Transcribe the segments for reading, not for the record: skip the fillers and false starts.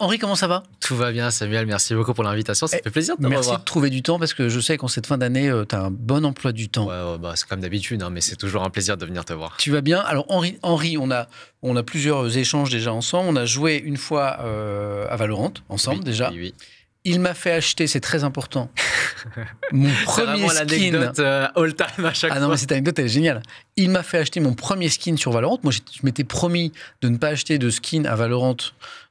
Henri, comment ça va? Tout va bien, Samuel. Merci beaucoup pour l'invitation. Ça fait plaisir de te Merci revoir. de trouver du temps parce que je sais qu'en cette fin d'année, tu as un bon emploi du temps. Ouais, bah, c'est comme d'habitude, hein, mais c'est toujours un plaisir de venir te voir. Tu vas bien? Alors, Henri, on a plusieurs échanges déjà ensemble. On a joué une fois à Valorant ensemble déjà. Oui, oui. Il m'a fait acheter, c'est très important, mon premier c'est skin. l'anecdote all-time à chaque fois. Ah non, mais cette anecdote, elle est géniale. Il m'a fait acheter mon premier skin sur Valorant. Moi, je m'étais promis de ne pas acheter de skin à Valorant.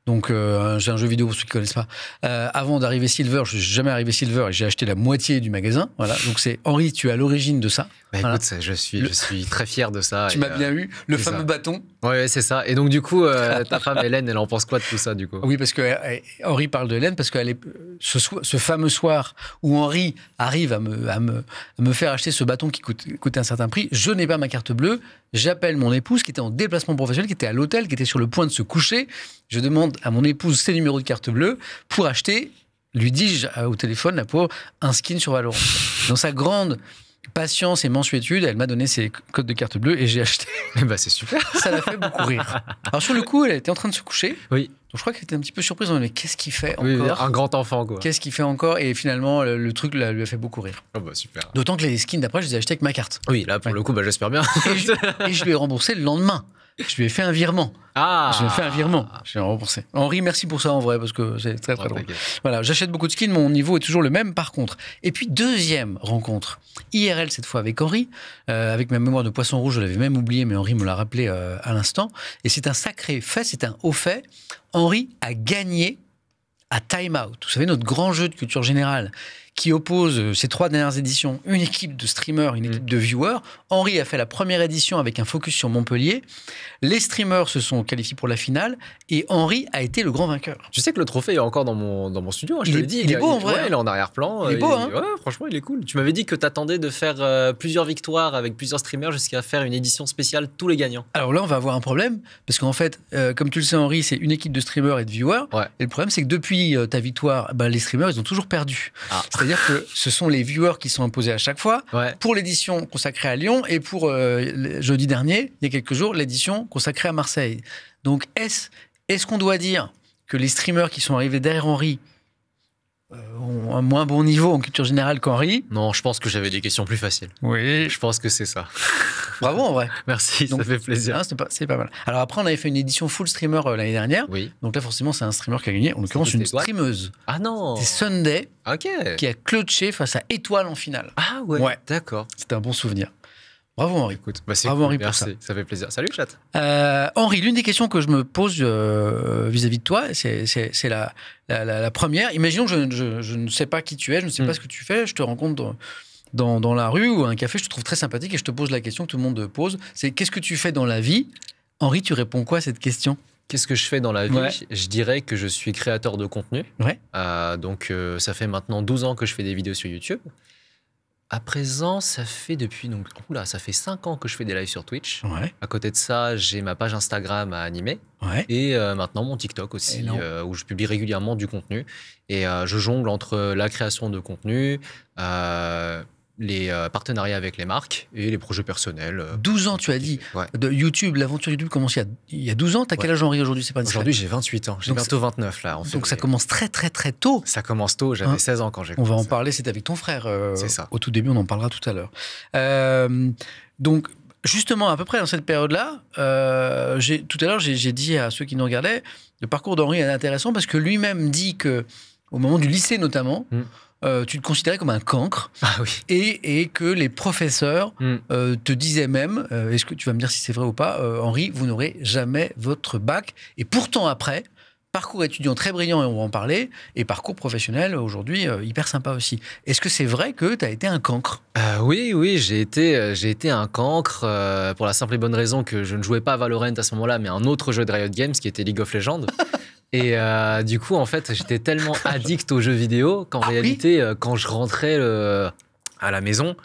Donc, j'ai un jeu vidéo pour ceux qui ne connaissent pas. Avant d'arriver Silver, je ne suis jamais arrivé Silver et j'ai acheté la moitié du magasin. Voilà. Donc, c'est Henri, tu es à l'origine de ça. Bah, Voilà. écoute, je suis très fier de ça. Tu m'as bien eu. Le fameux ça. bâton. Ouais, c'est ça. Et donc, du coup, ta femme Hélène, elle en pense quoi de tout ça, du coup? Oui, parce que Henri parle de Hélène, parce que ce fameux soir où Henri arrive à me faire acheter ce bâton qui coûtait un certain prix, je n'ai pas ma carte bleue. J'appelle mon épouse qui était en déplacement professionnel, qui était à l'hôtel, qui était sur le point de se coucher. Je demande à mon épouse ses numéros de carte bleue pour acheter, lui dis-je au téléphone, la pauvre, un skin sur Valorant. Dans sa grande patience et mansuétude, elle m'a donné ses codes de carte bleue et j'ai acheté. Bah, c'est super. Ça l'a fait beaucoup rire. Alors sur le coup, elle était en train de se coucher. Oui. Donc je crois qu'elle était un petit peu surprise. Mais qu'est-ce qu'il fait Oui, encore? un grand enfant, quoi. Qu'est-ce qu'il fait encore? Et finalement, le truc lui a fait beaucoup rire. Oh, bah, super. D'autant que les skins d'après, je les ai achetés avec ma carte. Oui, là, pour le coup, bah, j'espère bien. Et je lui ai remboursé le lendemain. Je lui ai fait un virement. Ah. Je lui ai fait un virement. Je lui ai remboursé. Henri, merci pour ça en vrai, parce que c'est très très drôle. Voilà, j'achète beaucoup de skins, mon niveau est toujours le même par contre. Et puis deuxième rencontre, IRL cette fois avec Henri, avec ma mémoire de poisson rouge, je l'avais même oublié, mais Henri me l'a rappelé à l'instant. Et c'est un sacré fait, c'est un haut fait. Henri a gagné à Time Out. Vous savez, notre grand jeu de culture générale qui oppose ces 3 dernières éditions, une équipe de streamers, une équipe de viewers. Henri a fait la première édition avec un focus sur Montpellier. Les streamers se sont qualifiés pour la finale et Henri a été le grand vainqueur. Tu sais que le trophée est encore dans mon studio, hein, je te l'ai dit. Il est beau en vrai. Ouais, il est en arrière-plan. Il est beau, hein. Ouais, franchement, il est cool. Tu m'avais dit que tu attendais de faire plusieurs victoires avec plusieurs streamers jusqu'à faire une édition spéciale tous les gagnants. Alors là, on va avoir un problème parce qu'en fait, comme tu le sais, Henri, c'est une équipe de streamers et de viewers. Ouais. Et le problème, c'est que depuis ta victoire, les streamers, ils ont toujours perdu. Ah. C'est-à-dire que ce sont les viewers qui sont imposés à chaque fois. Ouais. Pour l'édition consacrée à Lyon et pour jeudi dernier, il y a quelques jours, l'édition consacrée à Marseille. Donc, est-ce qu'on doit dire que les streamers qui sont arrivés derrière Henri ont un moins bon niveau en culture générale qu'Henri? Non, je pense que j'avais des questions plus faciles. Oui. Je pense que c'est ça. Bravo en vrai. Merci, Donc, ça fait plaisir. C'est pas mal. Alors après, on avait fait une édition full streamer l'année dernière. Oui. Donc là, forcément, c'est un streamer qui a gagné. En l'occurrence, une streameuse. Ah non. C'est Sunday Ok. qui a clutché face à Étoile en finale. Ah ouais. D'accord. C'était un bon souvenir. Bravo Henri. Écoute, bah, bravo cool. Henri Merci. pour ça. Ça fait plaisir. Salut chat. Henri, l'une des questions que je me pose vis-à-vis de toi, c'est la première. Imaginons que je ne sais pas qui tu es, je ne sais pas ce que tu fais, je te rencontre dans la rue ou à un café, je te trouve très sympathique et je te pose la question que tout le monde pose. C'est qu'est-ce que tu fais dans la vie? Henri, tu réponds quoi à cette question? Qu'est-ce que je fais dans la vie? Ouais. Je dirais que je suis créateur de contenu. Ouais. Donc, ça fait maintenant 12 ans que je fais des vidéos sur YouTube. À présent, ça fait ça fait 5 ans que je fais des lives sur Twitch. Ouais. À côté de ça, j'ai ma page Instagram à animer. Ouais. Et maintenant, mon TikTok aussi, où je publie régulièrement du contenu. Et je jongle entre la création de contenu, les partenariats avec les marques et les projets personnels. 12 ans, tu as dit. Ouais. De YouTube, l'aventure YouTube commence il y a 12 ans. T'as quel âge, Henri, aujourd'hui? C'est pas discret. Aujourd'hui, j'ai 28 ans. J'ai Donc, bientôt 29 là. Donc ça commence très très très tôt. Ça commence tôt. J'avais 16 ans quand j'ai commencé. On va en parler, c'est avec ton frère. C'est ça. Au tout début, on en parlera tout à l'heure. Donc, justement, à peu près dans cette période-là, tout à l'heure, j'ai dit à ceux qui nous regardaient, le parcours d'Henri est intéressant parce que lui-même dit que, au moment du lycée notamment, tu te considérais comme un cancre. Ah oui. Et que les professeurs te disaient même, est-ce que tu vas me dire si c'est vrai ou pas, Henri, vous n'aurez jamais votre bac. Et pourtant après, parcours étudiant très brillant, et on va en parler, et parcours professionnel aujourd'hui hyper sympa aussi. Est-ce que c'est vrai que tu as été un cancre? Oui, j'ai été un cancre pour la simple et bonne raison que je ne jouais pas à Valorant à ce moment-là, mais un autre jeu de Riot Games qui était League of Legends. Et du coup, en fait, j'étais tellement addict aux jeux vidéo qu'en réalité, quand je rentrais à la maison,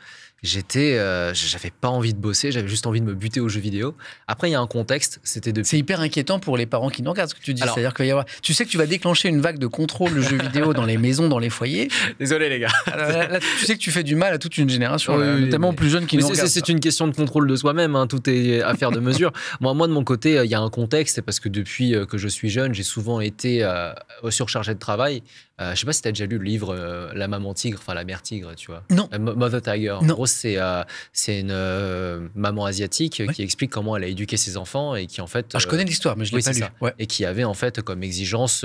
j'avais pas envie de bosser, j'avais juste envie de me buter aux jeux vidéo. Après, il y a un contexte, c'était depuis... C'est hyper inquiétant pour les parents qui nous regardent ce que tu dis. C'est-à-dire qu'il va y avoir... Tu sais que tu vas déclencher une vague de contrôle de jeux vidéo dans les maisons, dans les foyers. Désolé les gars. Là, tu sais que tu fais du mal à toute une génération, notamment aux plus jeunes qui nous regardent. C'est une question de contrôle de soi-même, hein, tout est affaire de mesure. Moi, de mon côté, il y a un contexte, c'est parce que depuis que je suis jeune, j'ai souvent été surchargé de travail. Je sais pas si tu as déjà lu le livre La maman tigre, enfin la mère tigre, tu vois. Non. Mother Tiger. En Non. gros, c'est une maman asiatique qui explique comment elle a éduqué ses enfants et qui en fait. Je connais l'histoire, mais je l'ai pas lu. Ouais. Et qui avait en fait comme exigence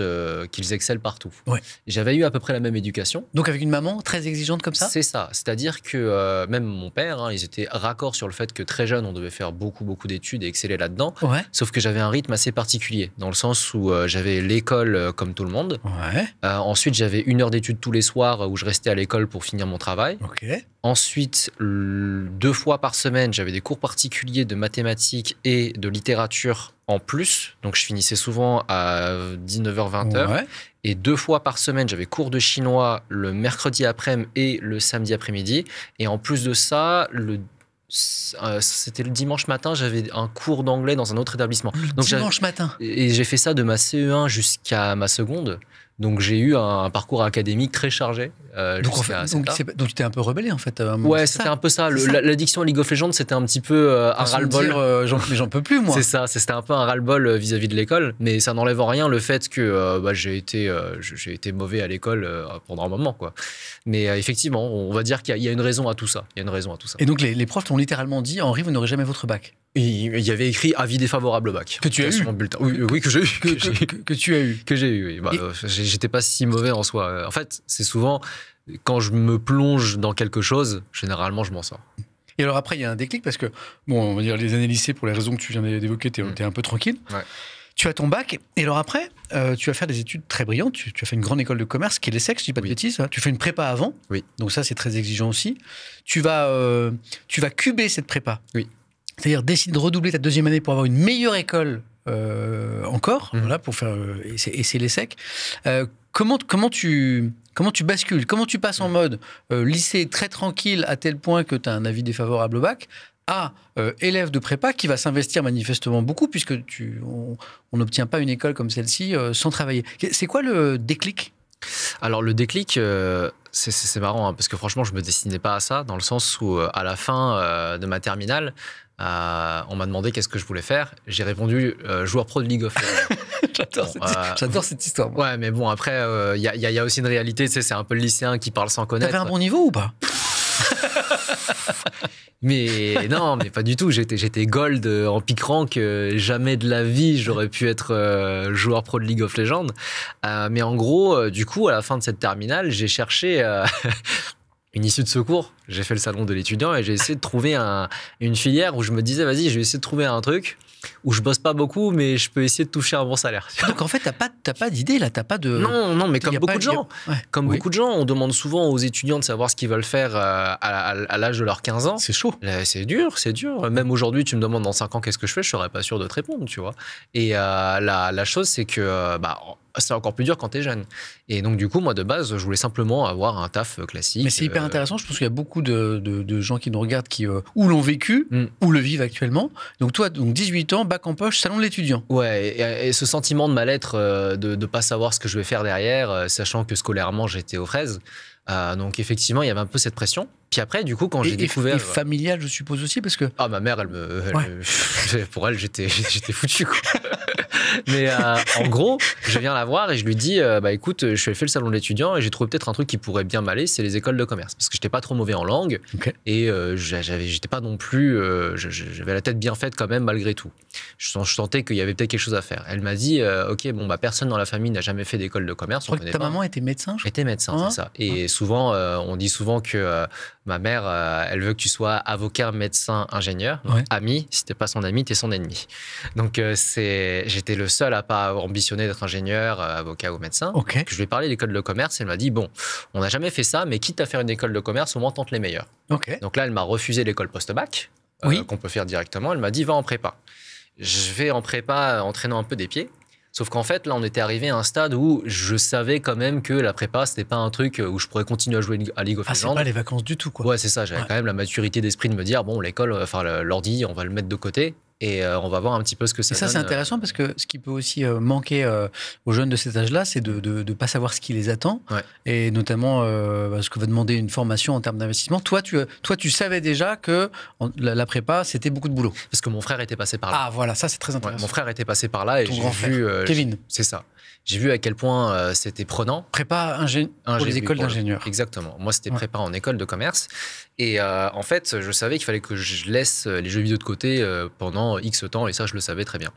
qu'ils excellent partout. Ouais. J'avais eu à peu près la même éducation. Donc avec une maman très exigeante comme ça. C'est ça. C'est-à-dire que même mon père, hein, ils étaient raccords sur le fait que très jeune, on devait faire beaucoup d'études et exceller là-dedans. Ouais. Sauf que j'avais un rythme assez particulier, dans le sens où j'avais l'école comme tout le monde. Ouais. Ensuite, j'avais 1 heure d'études tous les soirs où je restais à l'école pour finir mon travail. Ok. Ensuite, 2 fois par semaine, j'avais des cours particuliers de mathématiques et de littérature en plus. Donc, je finissais souvent à 19h-20h. Ouais. Et 2 fois par semaine, j'avais cours de chinois le mercredi après-midi et le samedi après-midi. Et en plus de ça, c'était le dimanche matin, j'avais un cours d'anglais dans un autre établissement. Donc dimanche matin. Et j'ai fait ça de ma CE1 jusqu'à ma seconde. Donc j'ai eu un parcours académique très chargé. Donc tu t'es un peu rebellé en fait. Ouais, c'était un peu ça. L'addiction à League of Legends, c'était un petit peu un ras-le-bol. J'en peux plus moi. C'est ça, c'était un peu un ras-le-bol vis-à-vis de l'école. Mais ça n'enlève en rien le fait que j'ai été mauvais à l'école pendant un moment, quoi. Mais effectivement, on va dire qu'il y a une raison à tout ça. Et donc les profs t'ont littéralement dit, Henri, vous n'aurez jamais votre bac. Il y avait écrit avis défavorable au bac. Que tu as eu sur mon bulletin. Oui, que j'ai eu. Que tu as eu. Que j'ai eu, oui. J'étais pas si mauvais en soi. En fait, c'est souvent, quand je me plonge dans quelque chose, généralement, je m'en sors. Et alors après, il y a un déclic parce que, bon, on va dire les années lycée, pour les raisons que tu viens d'évoquer, t'es un peu tranquille. Ouais. Tu as ton bac, et alors après, tu vas faire des études très brillantes. Tu as fait une grande école de commerce, qui est l'ESSEC, je dis pas de bêtises. Tu fais une prépa avant. Oui. Donc ça, c'est très exigeant aussi. Tu vas cuber cette prépa. Oui. C'est-à-dire décider de redoubler ta 2e année pour avoir une meilleure école encore, voilà, pour faire et c'est l'ESSEC. Comment tu bascules? Comment tu passes en mode lycée très tranquille à tel point que tu as un avis défavorable au bac à élève de prépa qui va s'investir manifestement beaucoup puisque on n'obtient pas une école comme celle-ci sans travailler. C'est quoi le déclic? Alors le déclic, c'est marrant hein, parce que franchement je me destinais pas à ça, dans le sens où à la fin de ma terminale, on m'a demandé qu'est-ce que je voulais faire. J'ai répondu joueur pro de League of Legends. J'adore cette histoire. Moi. Ouais, mais bon, après, il y a aussi une réalité, tu sais, c'est un peu le lycéen qui parle sans connaître. T'avais un bon niveau ou pas? Mais non, mais pas du tout. J'étais gold en pick rank. Jamais de la vie, j'aurais pu être joueur pro de League of Legends. Mais en gros, du coup, à la fin de cette terminale, j'ai cherché une issue de secours. J'ai fait le salon de l'étudiant et j'ai essayé de trouver une filière où je me disais, vas-y, je vais essayer de trouver un truc où je bosse pas beaucoup, mais je peux essayer de toucher un bon salaire. Donc en fait, t'as pas d'idée là, t'as pas de... Non, mais comme beaucoup de gens. Beaucoup de gens, on demande souvent aux étudiants de savoir ce qu'ils veulent faire à l'âge de leurs 15 ans. C'est chaud. C'est dur. Même aujourd'hui, tu me demandes dans 5 ans qu'est-ce que je fais, je serais pas sûr de te répondre, tu vois. Et la chose, c'est que c'est encore plus dur quand t'es jeune. Et donc du coup, moi de base, je voulais simplement avoir un taf classique. Mais c'est hyper intéressant. Je pense qu'il y a beaucoup de gens qui nous regardent qui ou l'ont vécu ou le vivent actuellement. Donc toi, 18 ans, bac en poche, salon de l'étudiant. Ouais, et ce sentiment de mal-être de ne pas savoir ce que je vais faire derrière, sachant que scolairement, j'étais aux fraises. Donc effectivement, il y avait un peu cette pression. Puis après, du coup, quand j'ai découvert... Et familial, je suppose aussi, parce que... Ah, ma mère, pour elle, j'étais foutu, quoi. Mais en gros, je viens la voir et je lui dis, écoute, je fais le salon de l'étudiant et j'ai trouvé peut-être un truc qui pourrait bien m'aller, c'est les écoles de commerce. Parce que j'étais pas trop mauvais en langue et j'étais pas non plus... j'avais la tête bien faite quand même, malgré tout. Je sentais qu'il y avait peut-être quelque chose à faire. Elle m'a dit, personne dans la famille n'a jamais fait d'école de commerce. Je crois que ta maman était médecin, était médecin, c'est ça. Et souvent, on dit souvent que ma mère, elle veut que tu sois avocat, médecin, ingénieur. Donc, ami, si t'es pas son ami, t'es son ennemi. Donc, j'étais le seul à pas ambitionner d'être ingénieur, avocat ou médecin. Donc, je lui ai parlé d'école de commerce. Elle m'a dit, bon, on n'a jamais fait ça, mais quitte à faire une école de commerce, au moins tente les meilleurs. Donc là, elle m'a refusé l'école post-bac, qu'on peut faire directement. Elle m'a dit, va en prépa. Je vais en prépa entraînant un peu des pieds. Sauf qu'en fait, là, on était arrivé à un stade où je savais quand même que la prépa, c'était pas un truc où je pourrais continuer à jouer à League of Legends. C'est pas les vacances du tout, quoi. Ouais, c'est ça. J'avais quand même la maturité d'esprit de me dire, bon, l'école, enfin, l'ordi, on va le mettre de côté et on va voir un petit peu ce que ça donne. Et ça, c'est intéressant parce que ce qui peut aussi manquer aux jeunes de cet âge-là, c'est de ne pas savoir ce qui les attend. Ouais. Et notamment ce que va demander une formation en termes d'investissement. Toi, tu savais déjà que la prépa, c'était beaucoup de boulot. Parce que mon frère était passé par là. Ah, voilà, ça, c'est très intéressant. Ouais, mon frère était passé par là et j'ai vu... Kevin. C'est ça. J'ai vu à quel point c'était prenant. Prépa pour les écoles d'ingénieurs. Exactement. Moi, c'était prépa en école de commerce. Et en fait, je savais qu'il fallait que je laisse les jeux vidéo de côté pendant X temps. Et ça, je le savais très bien.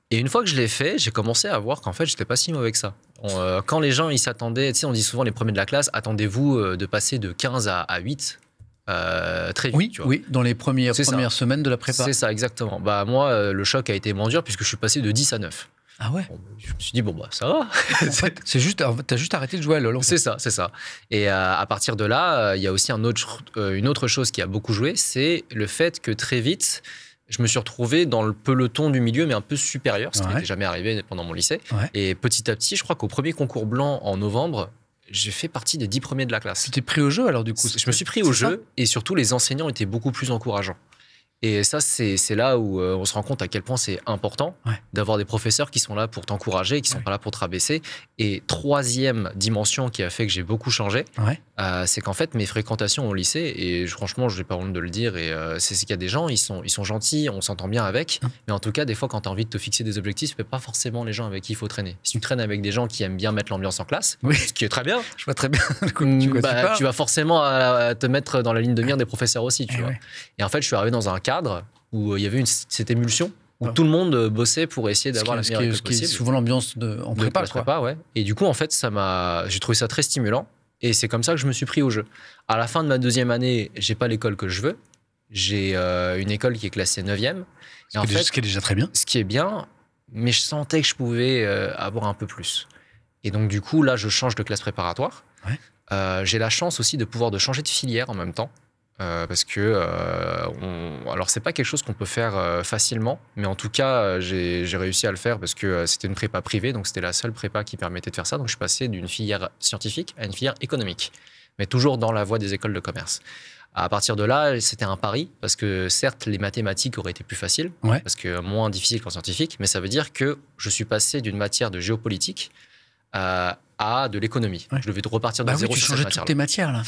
Et une fois que je l'ai fait, j'ai commencé à voir qu'en fait, j'étais pas si mauvais que ça. Quand les gens, ils s'attendaient... Tu sais, on dit souvent, les premiers de la classe, attendez-vous de passer de 15 à 8 très vite. Oui, tu vois. oui, dans les premières semaines de la prépa. C'est ça, exactement. Bah, moi, le choc a été moins dur puisque je suis passé de 10 à 9. Ah ouais. Bon, je me suis dit, bon, bah, ça va. En fait, t'as juste arrêté de jouer à LoL. C'est ça, c'est ça. Et à partir de là, il y a aussi une autre chose qui a beaucoup joué, c'est le fait que très vite, je me suis retrouvé dans le peloton du milieu, mais un peu supérieur, ce qui n'était jamais arrivé pendant mon lycée. Ouais. Et petit à petit, je crois qu'au premier concours blanc en novembre, j'ai fait partie des 10 premiers de la classe. Tu t'es pris au jeu alors du coup? Je me suis pris au jeu et surtout les enseignants étaient beaucoup plus encourageants. Et ça, c'est là où on se rend compte à quel point c'est important d'avoir des professeurs qui sont là pour t'encourager, qui sont pas là pour te rabaisser. Et troisième dimension qui a fait que j'ai beaucoup changé, c'est qu'en fait, mes fréquentations au lycée, et franchement, je n'ai pas honte de le dire, et c'est qu'il y a des gens, ils sont gentils, on s'entend bien avec, mais en tout cas, des fois, quand tu as envie de te fixer des objectifs, ce n'est pas forcément les gens avec qui il faut traîner. Si tu traînes avec des gens qui aiment bien mettre l'ambiance en classe, ce qui est très bien, je vois très bien tu vas forcément te mettre dans la ligne de mire des professeurs aussi. Tu vois. Et en fait, je suis arrivé dans un cadre où il y avait cette émulsion où tout le monde bossait pour essayer d'avoir la meilleure école possible. C'est souvent l'ambiance en prépa. Et du coup, en fait, j'ai trouvé ça très stimulant. Et c'est comme ça que je me suis pris au jeu. À la fin de ma deuxième année, j'ai pas l'école que je veux. J'ai une école qui est classée 9e. Ce qui est déjà très bien. Ce qui est bien, mais je sentais que je pouvais avoir un peu plus. Et donc, du coup, là, je change de classe préparatoire. J'ai la chance aussi de changer de filière en même temps. Parce que alors c'est pas quelque chose qu'on peut faire facilement, mais en tout cas j'ai réussi à le faire parce que c'était une prépa privée, donc c'était la seule prépa qui permettait de faire ça. Donc je suis passé d'une filière scientifique à une filière économique, mais toujours dans la voie des écoles de commerce. À partir de là, c'était un pari parce que certes les mathématiques auraient été plus faciles, parce que moins difficiles qu'en scientifique, mais ça veut dire que je suis passé d'une matière de géopolitique à de l'économie. Je devais repartir de zéro sur cette matière. Tu changeais toutes tes matières là.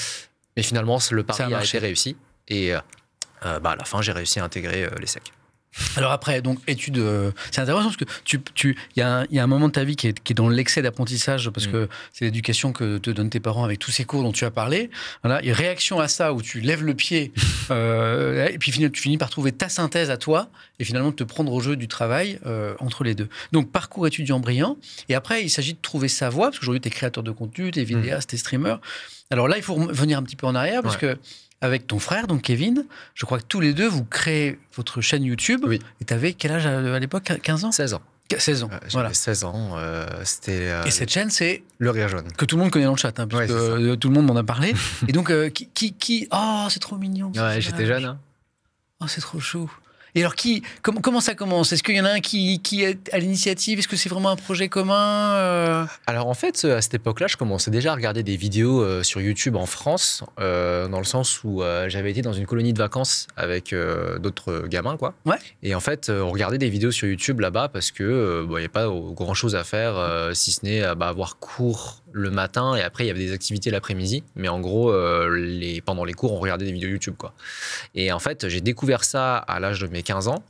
Mais finalement, le pari a été réussi. Et à la fin, j'ai réussi à intégrer l'ESSEC. Alors après, donc études, c'est intéressant parce que il y a un moment de ta vie qui est dans l'excès d'apprentissage parce que c'est l'éducation que te donnent tes parents avec tous ces cours dont tu as parlé. Voilà, et réaction à ça où tu lèves le pied et puis tu finis par trouver ta synthèse à toi et finalement te prendre au jeu du travail entre les deux. Donc parcours étudiant brillant. Et après, il s'agit de trouver sa voie parce qu'aujourd'hui, tu es créateur de contenu, tu es vidéaste, tu es streamer. Alors là, il faut revenir un petit peu en arrière parce que avec ton frère, donc Kevin, je crois que tous les deux, vous créez votre chaîne YouTube. Oui. Et tu avais quel âge à l'époque? 15 ans? 16 ans. 16 ans. J'avais 16 ans. C'était. Et cette chaîne, c'est. Le Rire Jaune. Que tout le monde connaît dans le chat, puisque tout le monde m'en a parlé. Et donc, Oh, c'est trop mignon. Ouais, j'étais jeune. Hein. Oh, c'est trop chou. Et alors, comment ça commence? Est-ce qu'il y en a un qui est à l'initiative? Est-ce que c'est vraiment un projet commun Alors, en fait, à cette époque-là, je commençais déjà à regarder des vidéos sur YouTube en France, dans le sens où j'avais été dans une colonie de vacances avec d'autres gamins, quoi. Ouais. Et en fait, on regardait des vidéos sur YouTube là-bas parce que il n'y a pas grand-chose à faire, si ce n'est avoir cours le matin et après, il y avait des activités l'après-midi. Mais en gros, pendant les cours, on regardait des vidéos YouTube, quoi. Et en fait, j'ai découvert ça à l'âge de mes 15 ans.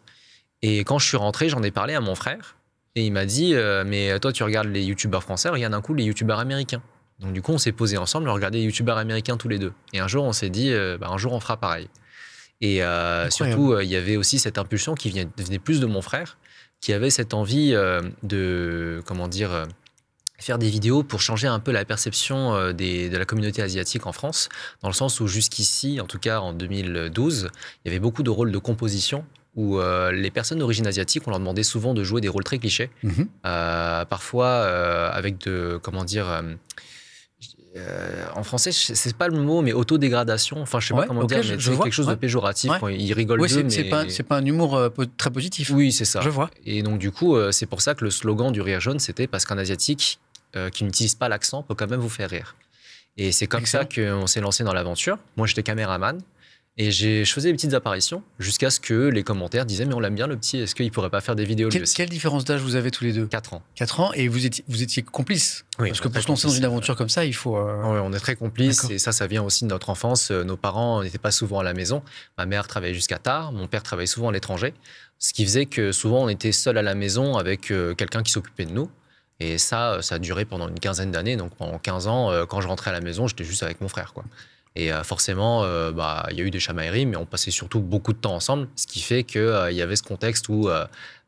Et quand je suis rentré, j'en ai parlé à mon frère. Et il m'a dit mais toi, tu regardes les youtubeurs français, regarde un coup les youtubeurs américains. Donc du coup, on s'est posé ensemble, on regardait les youtubeurs américains tous les deux. Et un jour, on s'est dit un jour, on fera pareil. Et surtout, il y avait aussi cette impulsion qui venait plus de mon frère, qui avait cette envie de, faire des vidéos pour changer un peu la perception de la communauté asiatique en France, dans le sens où jusqu'ici, en tout cas en 2012, il y avait beaucoup de rôles de composition où les personnes d'origine asiatique, on leur demandait souvent de jouer des rôles très clichés, parfois avec en français, c'est pas le mot, mais autodégradation. Enfin, je sais pas comment dire, mais c'est quelque chose de péjoratif. Ils rigolent d'eux, mais c'est pas un humour très positif. Oui, c'est ça. Je vois. Et donc du coup, c'est pour ça que le slogan du rire jaune, c'était parce qu'un asiatique qui n'utilise pas l'accent peut quand même vous faire rire. Et c'est comme ça qu'on s'est lancé dans l'aventure. Moi, j'étais caméraman. Et je faisais des petites apparitions jusqu'à ce que les commentaires disaient mais on l'aime bien le petit, est-ce qu'il pourrait pas faire des vidéos lui aussi? Quelle différence d'âge vous avez tous les deux? 4 ans. 4 ans, et vous étiez complices? Oui, parce que pour se lancer dans une aventure comme ça, il faut... Oui, on est très complices, et ça vient aussi de notre enfance. Nos parents n'étaient pas souvent à la maison. Ma mère travaillait jusqu'à tard, mon père travaillait souvent à l'étranger, ce qui faisait que souvent on était seul à la maison avec quelqu'un qui s'occupait de nous. Et ça a duré pendant une quinzaine d'années. Donc pendant 15 ans, quand je rentrais à la maison, j'étais juste avec mon frère, quoi. Et forcément, il y a eu des chamailleries, mais on passait surtout beaucoup de temps ensemble, ce qui fait qu'il y avait ce contexte où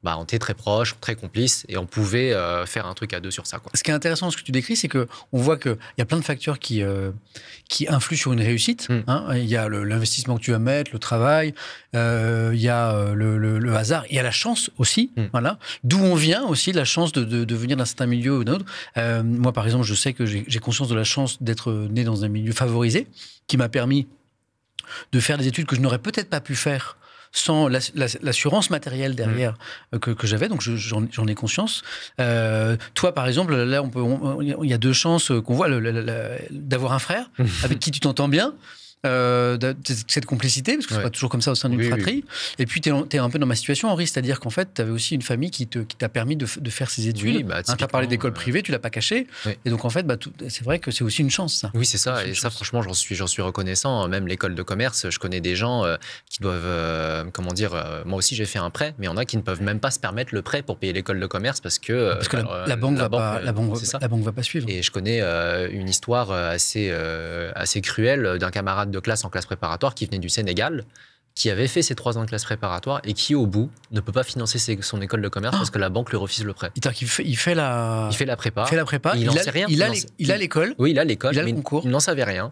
on était très proches, très complices, et on pouvait faire un truc à deux sur ça, quoi. Ce qui est intéressant dans ce que tu décris, c'est qu'on voit qu'il y a plein de facteurs qui influent sur une réussite. Il y a l'investissement que tu vas mettre, le travail, il y a le hasard, il y a la chance aussi, voilà. D'où on vient aussi, la chance de venir d'un certain milieu ou d'un autre. Moi, par exemple, je sais que j'ai conscience de la chance d'être né dans un milieu favorisé, qui m'a permis de faire des études que je n'aurais peut-être pas pu faire sans l'assurance matérielle derrière que j'avais, donc j'en ai conscience. Toi, par exemple, là, il y a deux chances qu'on voit, d'avoir un frère avec qui tu t'entends bien, cette complicité, parce que c'est pas toujours comme ça au sein d'une fratrie. Et puis, tu es un peu dans ma situation, Henri, c'est-à-dire qu'en fait, tu avais aussi une famille qui t'a permis de faire ses études. Tu as parlé d'école privée, tu l'as pas caché. Et donc, en fait, c'est vrai que c'est aussi une chance, ça. Oui, c'est ça. Et ça, franchement, j'en suis reconnaissant. Même l'école de commerce, je connais des gens qui doivent, moi aussi, j'ai fait un prêt, mais il y en a qui ne peuvent même pas se permettre le prêt pour payer l'école de commerce parce que la banque va pas suivre. Et je connais une histoire assez cruelle d'un camarade de classe en classe préparatoire qui venait du Sénégal, qui avait fait ses 3 ans de classe préparatoire et qui, au bout, ne peut pas financer son école de commerce parce que la banque lui refuse le prêt. Il fait la prépa. Il n'en sait rien. Il a l'école. Oui, il a l'école. Il a le concours. Il n'en savait rien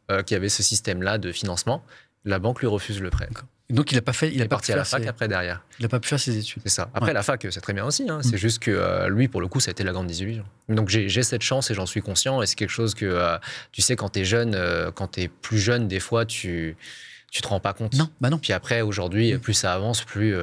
qu'il y avait ce système-là de financement. La banque lui refuse le prêt. Donc, il est parti à la fac après derrière. Il n'a pas pu faire ses études. C'est ça. Après, la fac, c'est très bien aussi. C'est juste que lui, pour le coup, ça a été la grande désillusion. Donc, j'ai cette chance et j'en suis conscient. Et c'est quelque chose que, tu sais, quand tu es jeune, quand tu es plus jeune, des fois, tu te rends pas compte. Non. Puis après, aujourd'hui, plus ça avance, plus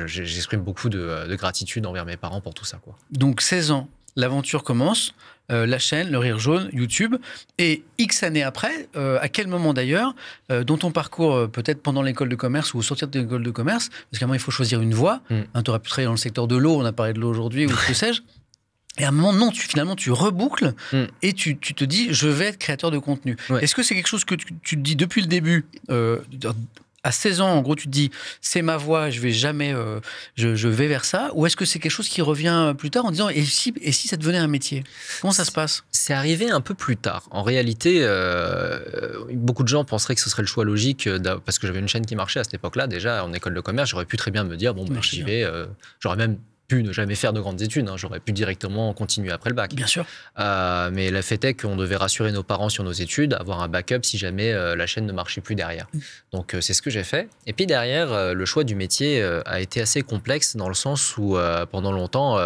j'exprime beaucoup de gratitude envers mes parents pour tout ça, quoi. Donc, 16 ans, l'aventure commence. La chaîne, le Rire Jaune, YouTube. Et X années après, à quel moment d'ailleurs, dans ton parcours, peut-être pendant l'école de commerce ou au sortir de l'école de commerce, parce qu'à un moment, il faut choisir une voie. Tu aurais pu travailler dans le secteur de l'eau, on a parlé de l'eau aujourd'hui, ou que sais-je. Et à un moment, non, finalement, tu reboucles et tu te dis, je vais être créateur de contenu. Est-ce que c'est quelque chose que tu te dis depuis le début à 16 ans, en gros, tu te dis, c'est ma voie, je vais jamais, je vais vers ça, ou est-ce que c'est quelque chose qui revient plus tard en disant, et si ça devenait un métier? Comment ça se passe? C'est arrivé un peu plus tard. En réalité, beaucoup de gens penseraient que ce serait le choix logique, parce que j'avais une chaîne qui marchait à cette époque-là, déjà, en école de commerce, j'aurais pu très bien me dire, j'y vais, j'aurais même pu ne jamais faire de grandes études, j'aurais pu directement continuer après le bac. Bien sûr. Mais le fait est qu'on devait rassurer nos parents sur nos études, avoir un backup si jamais la chaîne ne marchait plus derrière. Donc c'est ce que j'ai fait. Et puis derrière, le choix du métier a été assez complexe dans le sens où pendant longtemps,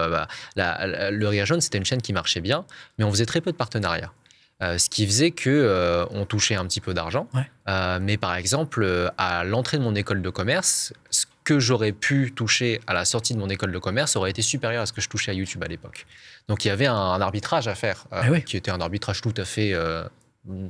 le Rire Jaune, c'était une chaîne qui marchait bien, mais on faisait très peu de partenariats. Ce qui faisait qu'on touchait un petit peu d'argent. Mais par exemple, à l'entrée de mon école de commerce, ce que j'aurais pu toucher à la sortie de mon école de commerce aurait été supérieur à ce que je touchais à YouTube à l'époque. Donc il y avait un arbitrage à faire, qui était un arbitrage tout à fait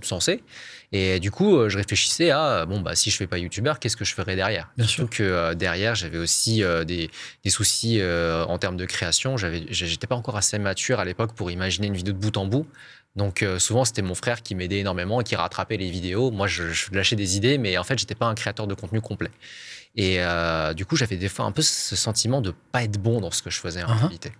sensé. Et du coup, je réfléchissais à, si je ne fais pas YouTubeur, qu'est-ce que je ferais derrière? Surtout que derrière, j'avais aussi des soucis en termes de création. Je n'étais pas encore assez mature à l'époque pour imaginer une vidéo de bout en bout. Donc souvent, c'était mon frère qui m'aidait énormément et qui rattrapait les vidéos. Moi, je lâchais des idées, mais en fait, je n'étais pas un créateur de contenu complet. Et du coup, j'avais des fois un peu ce sentiment de ne pas être bon dans ce que je faisais en réalité.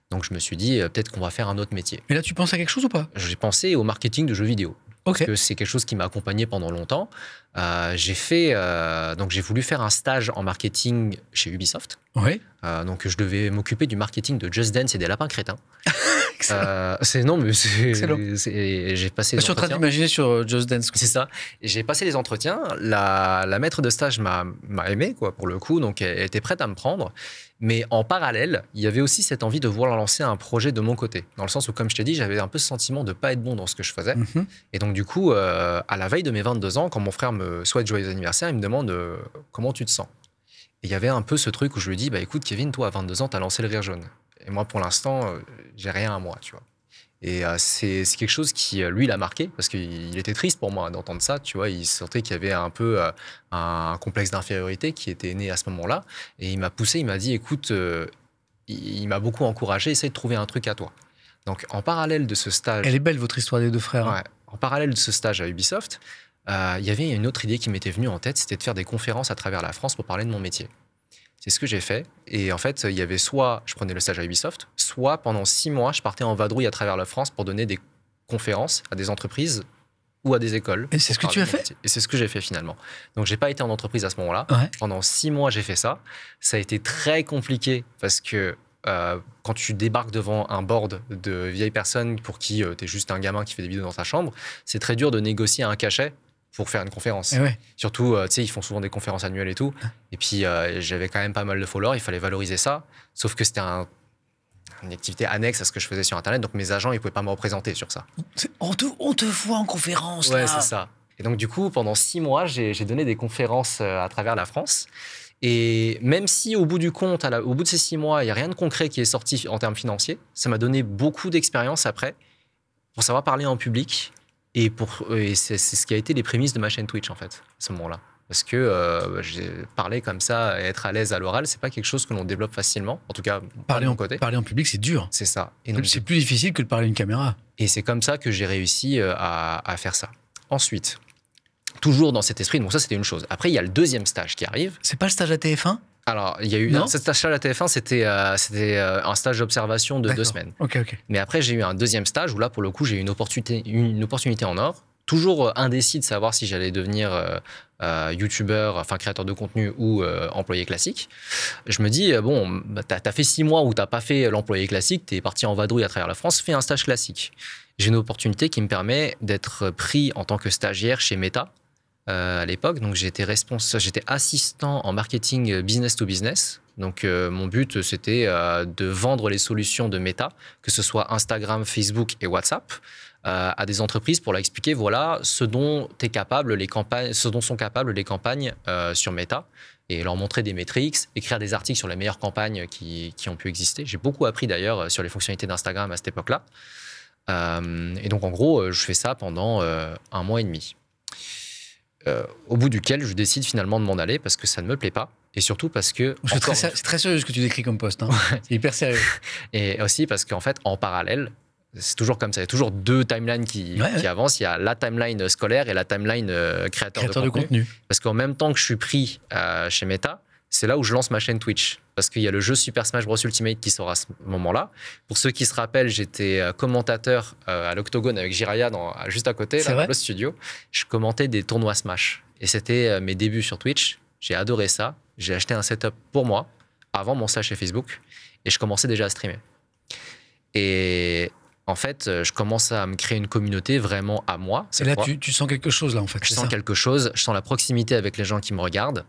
Donc je me suis dit, peut-être qu'on va faire un autre métier. Mais là, tu penses à quelque chose ou pas? J'ai pensé au marketing de jeux vidéo. Parce que c'est quelque chose qui m'a accompagné pendant longtemps. Donc j'ai voulu faire un stage en marketing chez Ubisoft. Oui. Donc, je devais m'occuper du marketing de Just Dance et des lapins crétins. Non, mais j'ai passé. Je suis en train d'imaginer sur Just Dance. C'est ça. Et j'ai passé les entretiens. La maître de stage m'a aimé, quoi, pour le coup. Donc, elle était prête à me prendre. Mais en parallèle, il y avait aussi cette envie de vouloir lancer un projet de mon côté. Dans le sens où, comme je t'ai dit, j'avais un peu ce sentiment de ne pas être bon dans ce que je faisais. Et donc, du coup, à la veille de mes 22 ans, quand mon frère me souhaite joyeux anniversaire, il me demande comment tu te sens. Et il y avait un peu ce truc où je lui dis, bah écoute, Kevin, toi, à 22 ans, tu as lancé le Rire Jaune. Et moi, pour l'instant, j'ai rien à moi, tu vois. Et c'est quelque chose qui, lui, l'a marqué, parce qu'il était triste pour moi d'entendre ça, tu vois. Il sentait qu'il y avait un peu un complexe d'infériorité qui était né à ce moment-là. Et il m'a poussé, il m'a dit, écoute, il m'a beaucoup encouragé, essaye de trouver un truc à toi. Donc, en parallèle de ce stage... Elle est belle, votre histoire des deux frères. Ouais, en parallèle de ce stage à Ubisoft, il y avait une autre idée qui m'était venue en tête, c'était de faire des conférences à travers la France pour parler de mon métier. C'est ce que j'ai fait. Et en fait, il y avait soit je prenais le stage à Ubisoft, soit pendant 6 mois, je partais en vadrouille à travers la France pour donner des conférences à des entreprises ou à des écoles. Et c'est ce que tu as fait ? Et c'est ce que j'ai fait finalement. Donc, j'ai pas été en entreprise à ce moment-là. Ouais. Pendant 6 mois, j'ai fait ça. Ça a été très compliqué parce que quand tu débarques devant un board de vieilles personnes pour qui tu es juste un gamin qui fait des vidéos dans ta chambre, c'est très dur de négocier un cachet pour faire une conférence. Ouais. Surtout, tu sais, ils font souvent des conférences annuelles et tout. Et puis, j'avais quand même pas mal de followers, il fallait valoriser ça. Sauf que c'était une activité annexe à ce que je faisais sur Internet, donc mes agents, ils pouvaient pas me représenter sur ça. On te voit en conférence, ouais, là. c'est ça. Et donc, du coup, pendant 6 mois, j'ai donné des conférences à travers la France. Et même si, au bout du compte, au bout de ces 6 mois, il n'y a rien de concret qui est sorti en termes financiers, ça m'a donné beaucoup d'expérience après pour savoir parler en public. Et c'est ce qui a été les prémices de ma chaîne Twitch, en fait, à ce moment-là. Parce que j'ai parlé comme ça et être à l'aise à l'oral, c'est pas quelque chose que l'on développe facilement. En tout cas, de mon côté. Parler en public, c'est dur. C'est ça. Et donc, c'est plus difficile que de parler à une caméra. Et c'est comme ça que j'ai réussi à faire ça. Ensuite, toujours dans cet esprit, donc ça, c'était une chose. Après, il y a le deuxième stage qui arrive. C'est pas le stage à TF1 ? Alors, il y a eu ce stage-là à la TF1, c'était un stage d'observation de 2 semaines. Ok. Mais après, j'ai eu un deuxième stage où là, pour le coup, j'ai eu une opportunité en or. Toujours indécis de savoir si j'allais devenir youtubeur, enfin créateur de contenu ou employé classique. Je me dis, bon, t'as fait 6 mois où t'as pas fait l'employé classique, t'es parti en vadrouille à travers la France, fais un stage classique. J'ai une opportunité qui me permet d'être pris en tant que stagiaire chez Meta. À l'époque, donc j'étais assistant en marketing business to business. Donc mon but, c'était de vendre les solutions de Meta, que ce soit Instagram, Facebook et WhatsApp, à des entreprises pour leur expliquer voilà ce dont sont capables les campagnes sur Meta, et leur montrer des métriques, écrire des articles sur les meilleures campagnes qui ont pu exister. J'ai beaucoup appris d'ailleurs sur les fonctionnalités d'Instagram à cette époque-là. Et donc en gros, je fais ça pendant 1 mois et demi. Au bout duquel je décide finalement de m'en aller parce que ça ne me plaît pas et surtout parce que... C'est très sérieux ce que tu décris comme poste, hein. Ouais. C'est hyper sérieux. Et aussi parce qu'en fait, en parallèle, c'est toujours comme ça, il y a toujours 2 timelines qui avancent. Il y a la timeline scolaire et la timeline créateur de contenu. Parce qu'en même temps que je suis pris chez Meta, c'est là où je lance ma chaîne Twitch. Parce qu'il y a le jeu Super Smash Bros Ultimate qui sort à ce moment-là. Pour ceux qui se rappellent, j'étais commentateur à l'Octogone avec Jiraya juste à côté, là, dans le studio. Je commentais des tournois Smash. Et c'était mes débuts sur Twitch. J'ai adoré ça. J'ai acheté un setup pour moi avant mon stage chez Facebook. Et je commençais déjà à streamer. Et en fait, je commence à me créer une communauté vraiment à moi. Et là, tu sens quelque chose, là, en fait. Je sens quelque chose. Je sens la proximité avec les gens qui me regardent.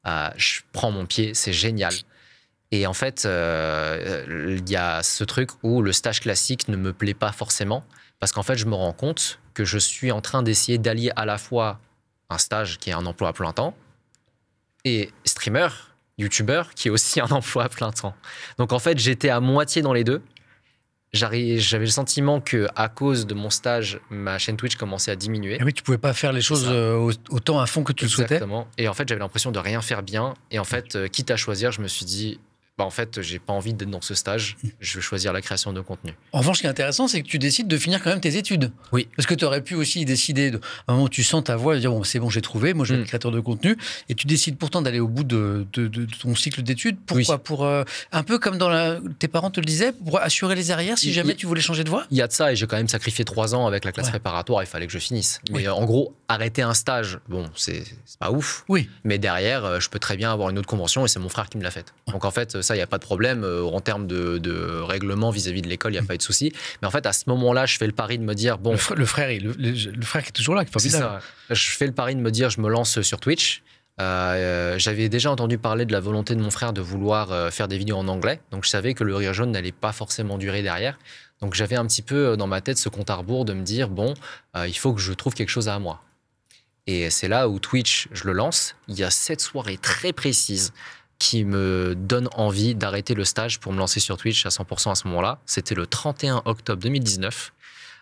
Je prends mon pied, c'est génial. Et en fait, il y a ce truc où le stage classique ne me plaît pas forcément parce qu'en fait, je me rends compte que je suis en train d'essayer d'allier à la fois un stage qui est un emploi à plein temps et streamer, youtubeur qui est aussi un emploi à plein temps. Donc en fait, j'étais à moitié dans les deux. J'avais le sentiment qu'à cause de mon stage, ma chaîne Twitch commençait à diminuer. Et oui, tu pouvais pas faire les choses autant à fond que tu le souhaitais. Exactement. Et en fait, j'avais l'impression de rien faire bien. Et en fait, quitte à choisir, je me suis dit, en fait, j'ai pas envie d'être dans ce stage. Je veux choisir la création de contenu. En revanche, ce qui est intéressant, c'est que tu décides de finir quand même tes études. Oui. Parce que tu aurais pu aussi décider, à un moment où tu sens ta voix, et dire bon, c'est bon, j'ai trouvé, moi je vais être créateur de contenu. Et tu décides pourtant d'aller au bout de ton cycle d'études. Pourquoi? Pour un peu comme tes parents te le disaient, pour assurer les arrières si jamais tu voulais changer de voie? Il y a de ça, et j'ai quand même sacrifié 3 ans avec la classe préparatoire, il fallait que je finisse. Mais en gros, arrêter un stage, bon, c'est pas ouf. Oui. Mais derrière, je peux très bien avoir une autre convention et c'est mon frère qui me l'a faite. Donc en fait, ça, il n'y a pas de problème. En termes de règlement vis-à-vis de l'école, il n'y a pas eu de souci. Mais en fait, à ce moment-là, je fais le pari de me dire, bon... Le frère qui est toujours là, qui c'est ça. Je fais le pari de me dire, je me lance sur Twitch. J'avais déjà entendu parler de la volonté de mon frère de vouloir faire des vidéos en anglais. Donc je savais que le rire jaune n'allait pas forcément durer derrière. Donc j'avais un petit peu dans ma tête ce compte à rebours de me dire, bon, il faut que je trouve quelque chose à moi. Et c'est là où Twitch, je le lance. Il y a cette soirée très précise qui me donne envie d'arrêter le stage pour me lancer sur Twitch à 100% à ce moment-là. C'était le 31 octobre 2019.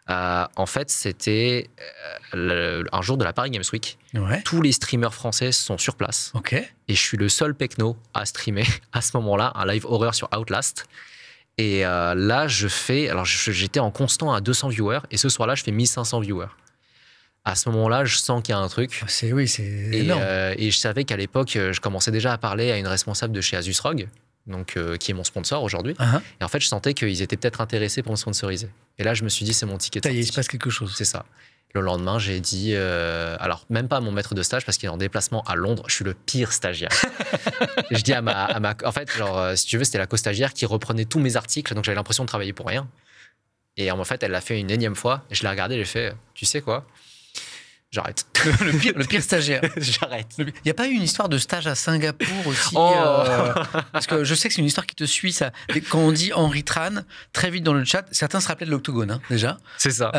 En fait, c'était un jour de la Paris Games Week. Ouais. Tous les streamers français sont sur place. Okay. Et je suis le seul pecno à streamer à ce moment-là un live horreur sur Outlast. Et là, j'étais en constant à 200 viewers. Et ce soir-là, je fais 1500 viewers. À ce moment-là, je sens qu'il y a un truc. C'est énorme. Et je savais qu'à l'époque, je commençais déjà à parler à une responsable de chez Asus ROG, donc, qui est mon sponsor aujourd'hui. Et en fait, je sentais qu'ils étaient peut-être intéressés pour me sponsoriser. Et là, je me suis dit, c'est mon ticket de sortie. Il se passe quelque chose. C'est ça. Le lendemain, j'ai dit, alors même pas à mon maître de stage parce qu'il est en déplacement à Londres, je suis le pire stagiaire. Je dis à ma en fait, genre, si tu veux, c'était la co-stagiaire qui reprenait tous mes articles, donc j'avais l'impression de travailler pour rien. Et en fait, elle l'a fait une énième fois. Et je l'ai regardé, j'ai fait, tu sais quoi? J'arrête. Le pire stagiaire. J'arrête. Il n'y a pas eu une histoire de stage à Singapour aussi parce que je sais que c'est une histoire qui te suit, ça. Quand on dit Henri Tran, très vite dans le chat, certains se rappelaient de l'Octogone, hein, déjà. C'est ça.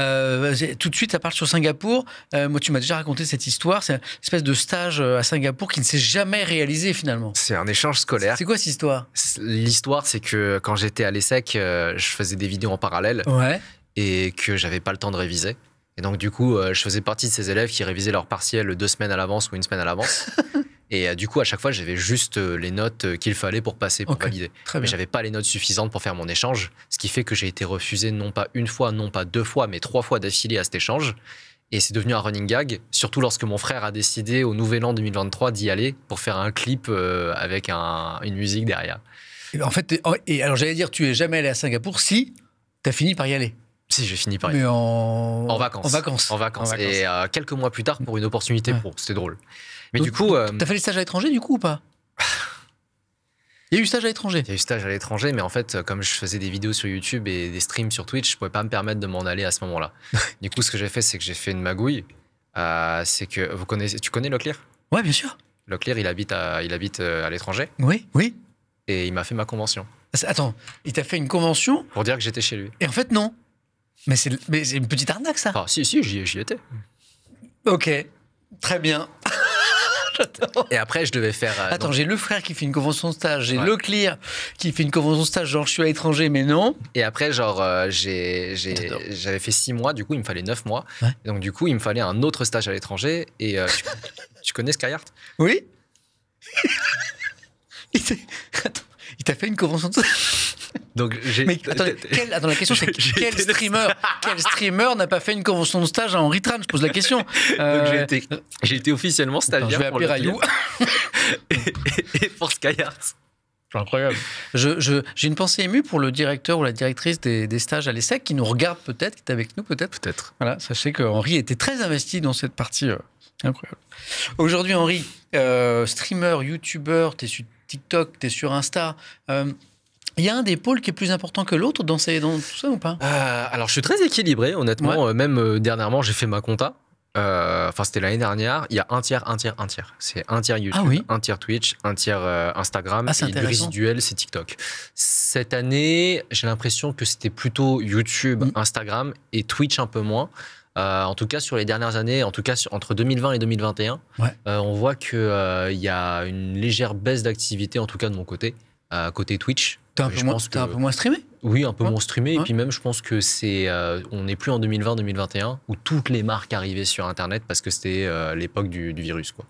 Tout de suite, ça part sur Singapour. Moi, tu m'as déjà raconté cette histoire. C'est une espèce de stage à Singapour qui ne s'est jamais réalisé finalement. C'est un échange scolaire. C'est quoi cette histoire? L'histoire, c'est que quand j'étais à l'ESSEC, je faisais des vidéos en parallèle et que j'avais pas le temps de réviser. Et donc, du coup, je faisais partie de ces élèves qui révisaient leurs partiels 2 semaines à l'avance ou 1 semaine à l'avance. Et du coup, à chaque fois, j'avais juste les notes qu'il fallait pour passer, pour valider. Mais j'avais pas les notes suffisantes pour faire mon échange, ce qui fait que j'ai été refusé non pas 1 fois, non pas 2 fois, mais 3 fois d'affilée à cet échange. Et c'est devenu un running gag, surtout lorsque mon frère a décidé au Nouvel An 2023 d'y aller pour faire un clip avec une musique derrière. Et en fait, alors j'allais dire, tu es jamais allé à Singapour si tu as fini par y aller. Si, j'ai fini par y aller. Mais en vacances. Et quelques mois plus tard, pour une opportunité pro. C'était drôle. Mais donc, du coup... T'as fait les stages à l'étranger, du coup, ou pas? Il y a eu stage à l'étranger. Il y a eu stage à l'étranger, mais en fait, comme je faisais des vidéos sur YouTube et des streams sur Twitch, je pouvais pas me permettre de m'en aller à ce moment-là. Du coup, ce que j'ai fait, c'est que j'ai fait une magouille. C'est que tu connais Leclerc? Ouais, bien sûr. Leclerc, il habite à l'étranger. Oui. Et il m'a fait ma convention. Attends, il t'a fait une convention pour dire que j'étais chez lui. Et en fait, non. Mais c'est une petite arnaque, ça. Ah, si, j'y étais. Ok, très bien. Et après, je devais faire... Attends, j'ai le frère qui fait une convention de stage, j'ai Leclerc qui fait une convention de stage, genre je suis à l'étranger, mais non. Et après, genre, j'avais fait 6 mois, du coup, il me fallait 9 mois. Et donc, du coup, il me fallait un autre stage à l'étranger. Et tu connais Skyheart? Oui. Il t'a fait une convention de stage. Donc attends, la question c'est quel streamer n'a pas fait une convention de stage à Henri Tran? Je pose la question. J'ai été officiellement stagiaire. Je vais appeler Rayou. et pour Skyheart. C'est incroyable. J'ai une pensée émue pour le directeur ou la directrice des stages à l'ESSEC qui nous regarde peut-être, qui est avec nous peut-être. Voilà, sachez que Henri était très investi dans cette partie. Incroyable. Aujourd'hui, Henri, streamer, youtubeur, t'es sur TikTok, t'es sur Insta. Il y a un des pôles qui est plus important que l'autre dans tout ça ou pas? Alors, je suis très équilibré, honnêtement. Même dernièrement, j'ai fait ma compta. Enfin, c'était l'année dernière. Il y a un tiers. C'est un tiers YouTube, un tiers Twitch, un tiers Instagram. Et le résiduel, c'est TikTok. Cette année, j'ai l'impression que c'était plutôt YouTube, Instagram et Twitch un peu moins. En tout cas, sur les dernières années, en tout cas entre 2020 et 2021, on voit qu'il y a une légère baisse d'activité, en tout cas de mon côté, côté Twitch. T'as un peu moins streamé? Oui, un peu moins streamé. Et puis même, je pense que on n'est plus en 2020-2021 où toutes les marques arrivaient sur Internet parce que c'était l'époque du virus, quoi.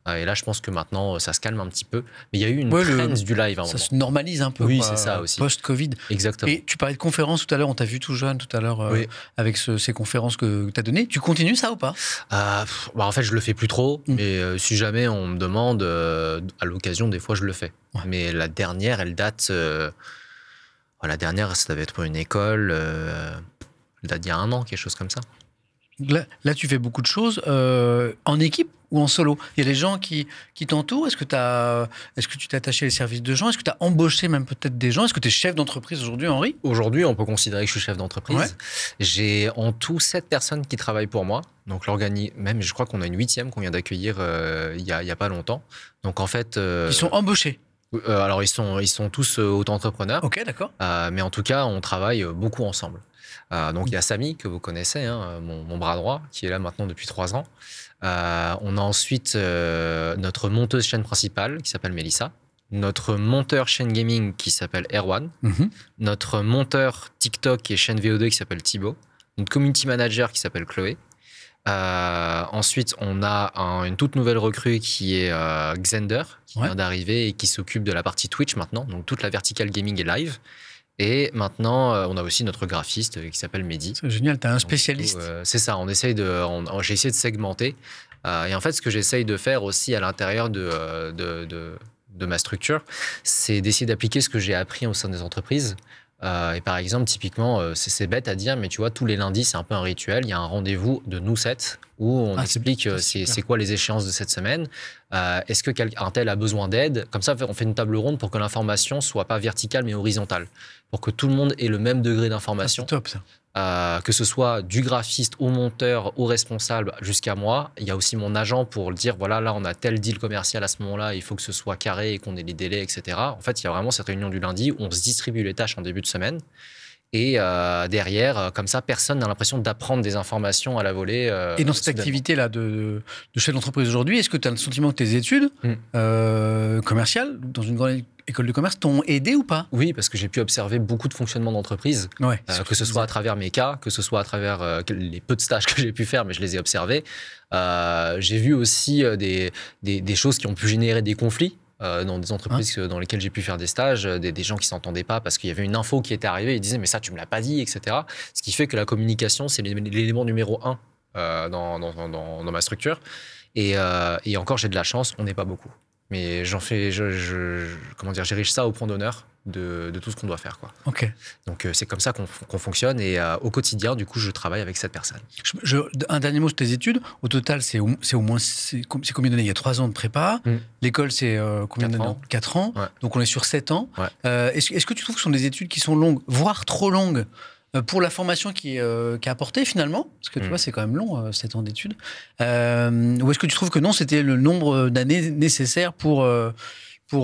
Et là, je pense que maintenant, ça se calme un petit peu. Mais il y a eu une trend du live. Ça se normalise un peu. Oui, c'est ça aussi. Post-Covid. Exactement. Et tu parlais de conférences tout à l'heure. On t'a vu tout jeune tout à l'heure avec ces conférences que tu as données. Tu continues ça ou pas? En fait, je le fais plus trop. Mais si jamais on me demande, à l'occasion, des fois, je le fais. Ouais. Mais la dernière, elle date... la dernière, ça devait être pour une école. Elle date d'il y a 1 an, quelque chose comme ça. Là, tu fais beaucoup de choses en équipe ou en solo? Il y a des gens qui t'entourent. Est-ce que tu t'es attaché à les services de gens? Est-ce que tu as embauché même peut-être des gens? Est-ce que tu es chef d'entreprise aujourd'hui, Henri? Aujourd'hui, on peut considérer que je suis chef d'entreprise. Ouais. J'ai en tout 7 personnes qui travaillent pour moi. Donc même, je crois qu'on a une 8e qu'on vient d'accueillir il y a pas longtemps. Donc en fait... Ils sont embauchés? Alors ils sont tous auto-entrepreneurs. Ok, d'accord. Mais en tout cas, on travaille beaucoup ensemble. Donc il y a Samy, que vous connaissez, mon bras droit, qui est là maintenant depuis 3 ans. On a ensuite notre monteuse chaîne principale, qui s'appelle Mélissa. Notre monteur chaîne gaming, qui s'appelle Erwan. Notre monteur TikTok et chaîne VO2, qui s'appelle Thibaut. Notre community manager, qui s'appelle Chloé. Ensuite, on a une toute nouvelle recrue qui est Xander, qui vient d'arriver et qui s'occupe de la partie Twitch maintenant. Donc toute la verticale gaming est live. Et maintenant, on a aussi notre graphiste qui s'appelle Mehdi. C'est génial, tu as un spécialiste. C'est ça, j'ai essayé de segmenter. Et en fait, ce que j'essaye de faire aussi à l'intérieur de ma structure, c'est d'essayer d'appliquer ce que j'ai appris au sein des entreprises. Et par exemple, typiquement, c'est bête à dire, mais tu vois, tous les lundis, c'est un peu un rituel. Il y a un rendez-vous de nous 7 où on explique c'est quoi les échéances de cette semaine. Est-ce que un tel a besoin d'aide? Comme ça, on fait une table ronde pour que l'information soit pas verticale, mais horizontale. Pour que tout le monde ait le même degré d'information. C'est top, ça. Que ce soit du graphiste au monteur, au responsable, jusqu'à moi. Il y a aussi mon agent pour le dire, voilà, là, on a tel deal commercial à ce moment-là, il faut que ce soit carré et qu'on ait les délais, etc. En fait, il y a vraiment cette réunion du lundi où on se distribue les tâches en début de semaine. Et derrière, comme ça, personne n'a l'impression d'apprendre des informations à la volée. Et dans cette activité-là de chef d'entreprise aujourd'hui, est-ce que tu as le sentiment que tes études commerciales, dans une grande école de commerce, t'ont aidé ou pas? Oui, parce que j'ai pu observer beaucoup de fonctionnement d'entreprise, que ce soit à travers mes cas, que ce soit à travers les peu de stages que j'ai pu faire, mais je les ai observés. J'ai vu aussi des choses qui ont pu générer des conflits. Dans des entreprises dans lesquelles j'ai pu faire des stages, des gens qui ne s'entendaient pas parce qu'il y avait une info qui était arrivée, ils disaient mais ça tu me l'as pas dit, etc. Ce qui fait que la communication c'est l'élément numéro 1 dans ma structure et encore j'ai de la chance, on n'est pas beaucoup. Mais j'en fais, j'érige ça au point d'honneur de tout ce qu'on doit faire, quoi. Ok. Donc c'est comme ça qu'on fonctionne et au quotidien, du coup, je travaille avec cette personne. Un dernier mot sur tes études. Au total, c'est combien d'années? Il y a 3 ans de prépa. L'école, c'est combien d'années? 4 ans. Ouais. Donc on est sur 7 ans. Ouais. Est-ce que tu trouves que ce sont des études qui sont longues, voire trop longues, pour la formation qui est apportée finalement? Parce que tu vois, c'est quand même long, 7 ans d'études. Ou est-ce que tu trouves que non, c'était le nombre d'années nécessaires pour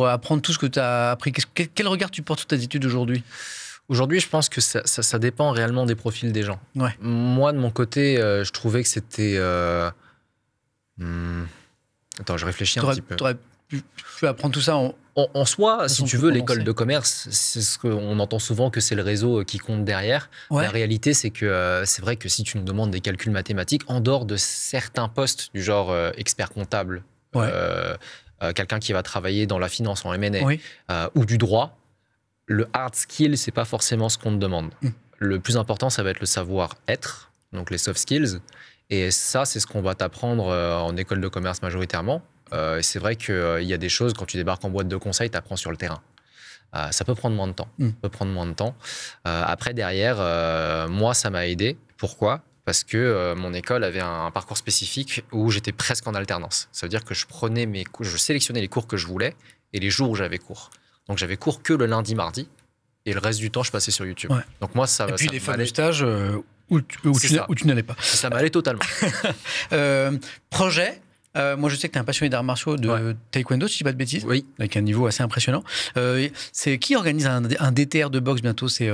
apprendre tout ce que tu as appris? Quel regard tu portes sur tes études aujourd'hui? Aujourd'hui, je pense que ça dépend réellement des profils des gens. Ouais. Moi, de mon côté, je trouvais que c'était... Attends, je réfléchis un petit peu. Tu aurais pu apprendre tout ça en soi, si tu veux, l'école de commerce, c'est ce qu'on entend souvent que c'est le réseau qui compte derrière. Ouais. La réalité, c'est que c'est vrai que si tu nous demandes des calculs mathématiques, en dehors de certains postes du genre expert comptable, quelqu'un qui va travailler dans la finance en M&A ou du droit, le hard skill, c'est pas forcément ce qu'on te demande. Le plus important, ça va être le savoir-être, donc les soft skills. Et ça, c'est ce qu'on va t'apprendre en école de commerce majoritairement. Et c'est vrai qu'il y a des choses, quand tu débarques en boîte de conseil, tu apprends sur le terrain. Ça peut prendre moins de temps. Après, derrière, moi, ça m'a aidé. Pourquoi? Parce que mon école avait un parcours spécifique où j'étais presque en alternance. Ça veut dire que je sélectionnais les cours que je voulais et les jours où j'avais cours. Donc, j'avais cours que le lundi, mardi. Et le reste du temps, je passais sur YouTube. Ouais. Donc, moi, ça... Et puis, les fameux stages où tu n'allais pas. Ça m'allait totalement. Projet. Moi, je sais que tu es un passionné d'arts martiaux, de taekwondo, si je ne dis pas de bêtises, avec un niveau assez impressionnant. C'est qui organise un DTR de boxe bientôt? C'est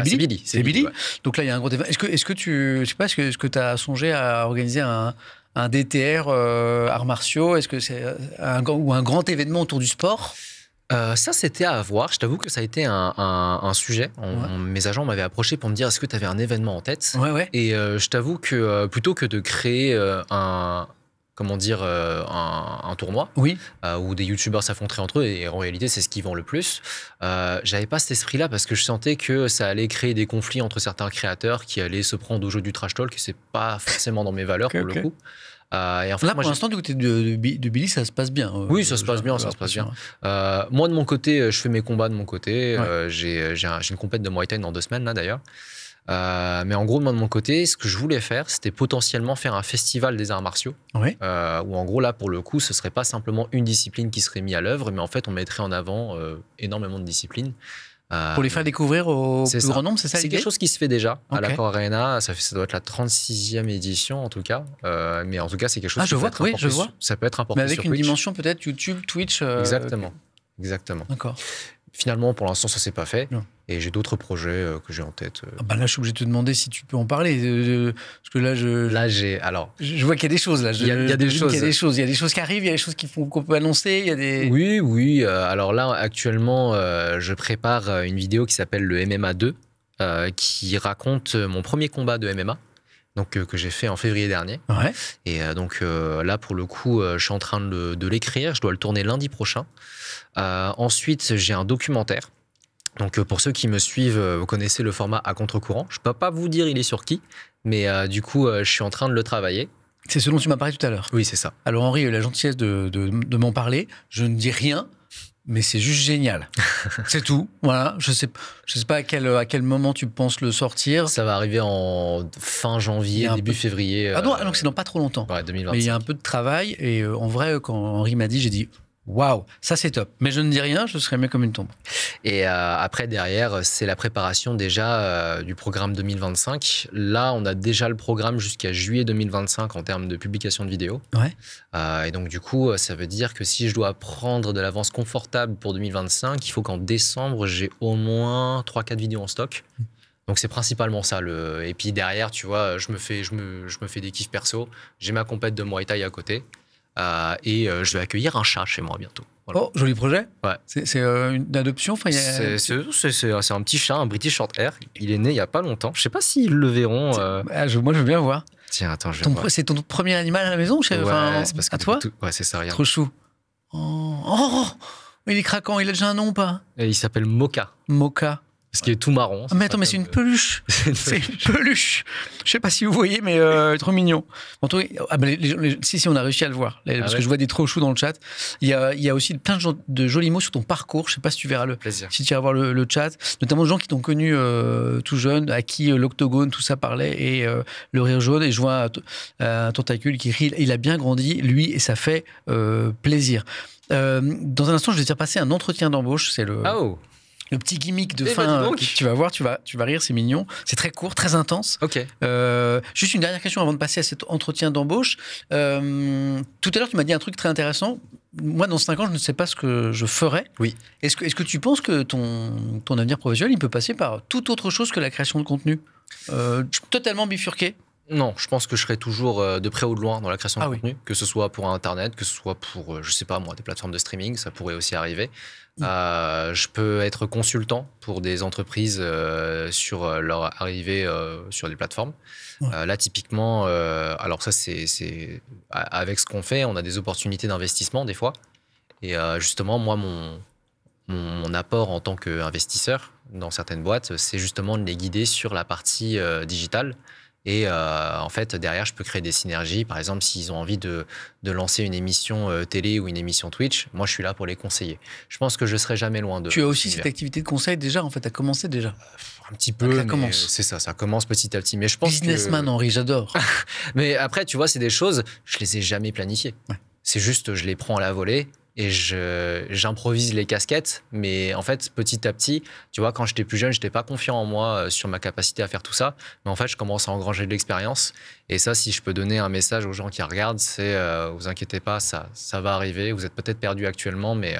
Billy. C'est Billy. Ouais. Donc là, il y a un gros événement. Est-ce que tu as songé à organiser un DTR arts martiaux? Est-ce que c'est un grand événement autour du sport? Ça, c'était à voir. Je t'avoue que ça a été un sujet. Mes agents m'avaient approché pour me dire est-ce que tu avais un événement en tête? Et je t'avoue que plutôt que de créer comment dire, un tournoi Oui. Où des youtubeurs s'affronteraient entre eux, et en réalité, c'est ce qui vend le plus. J'avais pas cet esprit-là parce que je sentais que ça allait créer des conflits entre certains créateurs qui allaient se prendre au jeu du trash talk, et c'est pas forcément dans mes valeurs pour le coup. Et en fait, là, pour l'instant, du côté de Billy, ça se passe bien. Oui, ça se passe bien, ça se passe bien. Moi, de mon côté, je fais mes combats de mon côté. J'ai une compète de Muay Thai dans 2 semaines, là, d'ailleurs. Mais en gros, moi, de mon côté, ce que je voulais faire, c'était potentiellement faire un festival des arts martiaux. Oui. Où, en gros, là, pour le coup, ce serait pas simplement une discipline qui serait mise à l'œuvre, mais en fait, on mettrait en avant énormément de disciplines. Pour les faire découvrir au plus grand nombre, c'est ça l'idée ? C'est quelque chose qui se fait déjà à l'Accor Arena. Ça doit être la 36e édition, en tout cas. Mais en tout cas, c'est quelque chose qui peut être important. Je vois. Ça peut être important. Mais avec une dimension peut-être YouTube, Twitch. Exactement. D'accord. Finalement, pour l'instant, ça s'est pas fait. Non. Et j'ai d'autres projets que j'ai en tête. Là, je suis obligé de te demander si tu peux en parler. Parce que là, je vois qu'il y a des choses. Là. Il y a des choses. Il y a des choses. Il y a des choses qui arrivent, il y a des choses qu'on peut annoncer. Il y a des... Oui. Alors là, actuellement, je prépare une vidéo qui s'appelle le MMA 2, qui raconte mon premier combat de MMA. Donc, que j'ai fait en février dernier. Ouais. Et donc là, pour le coup, je suis en train de l'écrire. Je dois le tourner lundi prochain. Ensuite, j'ai un documentaire. Donc, pour ceux qui me suivent, vous connaissez le format à contre-courant. Je ne peux pas vous dire il est sur qui, mais du coup, je suis en train de le travailler. C'est ce dont tu m'as parlé tout à l'heure. Oui, c'est ça. Alors, Henri a eu la gentillesse de m'en parler. Je ne dis rien, mais c'est juste génial. C'est tout. Voilà. Je sais pas à quel moment tu penses le sortir. Ça va arriver en fin janvier, début février. Ah non, c'est dans pas trop longtemps. Ouais, 2025. Mais il y a un peu de travail. Et en vrai, quand Henri m'a dit, j'ai dit... Waouh, ça c'est top. Mais je ne dis rien, je serais mieux comme une tombe. Et après, derrière, c'est la préparation déjà du programme 2025. Là, on a déjà le programme jusqu'à juillet 2025 en termes de publication de vidéos. Ouais. Et donc, du coup, ça veut dire que si je dois prendre de l'avance confortable pour 2025, il faut qu'en décembre, j'ai au moins 3-4 vidéos en stock. Donc, c'est principalement ça. Et puis derrière, tu vois, je me fais des kiffs perso. J'ai ma compète de Muay Thai à côté. Et je vais accueillir un chat chez moi bientôt. Voilà. Oh, joli projet. Ouais. C'est une adoption. C'est un petit chat, un British Shorthair. Il est né il y a pas longtemps. Je sais pas s'ils le verront. Moi, je veux bien voir. Tiens, attends, je vais voir. C'est ton premier animal à la maison, c'est parce que à toi. Ouais, c'est ça, regarde. Trop chou. Oh, il est craquant. Il a déjà un nom ou pas? Et il s'appelle Mocha. Mocha. Parce qu'il est tout marron. Mais attends, mais c'est une peluche. C'est une peluche. Je sais pas si vous voyez, mais trop mignon. Si, on a réussi à le voir. Parce que je vois des trop choux dans le chat. Il y a aussi plein de jolis mots sur ton parcours. Je sais pas si tu verras si tu vas voir le chat. Notamment de gens qui t'ont connu tout jeune, à qui l'octogone, tout ça parlait, et le rire jaune. Et je vois un tentacule qui rit. Il a bien grandi, lui, et ça fait plaisir. Dans un instant, je vais te faire passer un entretien d'embauche. C'est le petit gimmick de fin, tu vas voir, tu vas rire, c'est mignon. C'est très court, très intense. Ok. Juste une dernière question avant de passer à cet entretien d'embauche. Tout à l'heure, tu m'as dit un truc très intéressant. Moi, dans 5 ans, je ne sais pas ce que je ferai. Oui. Est-ce que tu penses que ton avenir professionnel, il peut passer par toute autre chose que la création de contenu totalement bifurqué? Non, je pense que je serai toujours de près ou de loin dans la création de contenu, que ce soit pour Internet, que ce soit pour, je sais pas moi, des plateformes de streaming, ça pourrait aussi arriver. Je peux être consultant pour des entreprises sur leur arrivée sur des plateformes. Ouais. Là, typiquement, alors ça, c'est avec ce qu'on fait, on a des opportunités d'investissement des fois. Et justement, moi, mon apport en tant qu'investisseur dans certaines boîtes, c'est justement de les guider sur la partie digitale. Et en fait, derrière, je peux créer des synergies. Par exemple, s'ils ont envie de lancer une émission télé ou une émission Twitch, moi, je suis là pour les conseiller. Je pense que je ne serai jamais loin de... Tu as aussi cette activité de conseil déjà, en fait, tu as commencé déjà. Un petit peu, c'est ça commence petit à petit. Mais je pense Businessman, Henri, j'adore. Mais après, tu vois, c'est des choses, je ne les ai jamais planifiées. Ouais. C'est juste, je les prends à la volée. Et j'improvise les casquettes, mais en fait, petit à petit, tu vois, quand j'étais plus jeune, j'étais pas confiant en moi sur ma capacité à faire tout ça. Mais en fait, je commence à engranger de l'expérience. Et ça, si je peux donner un message aux gens qui regardent, c'est vous inquiétez pas, ça va arriver. Vous êtes peut-être perdu actuellement, mais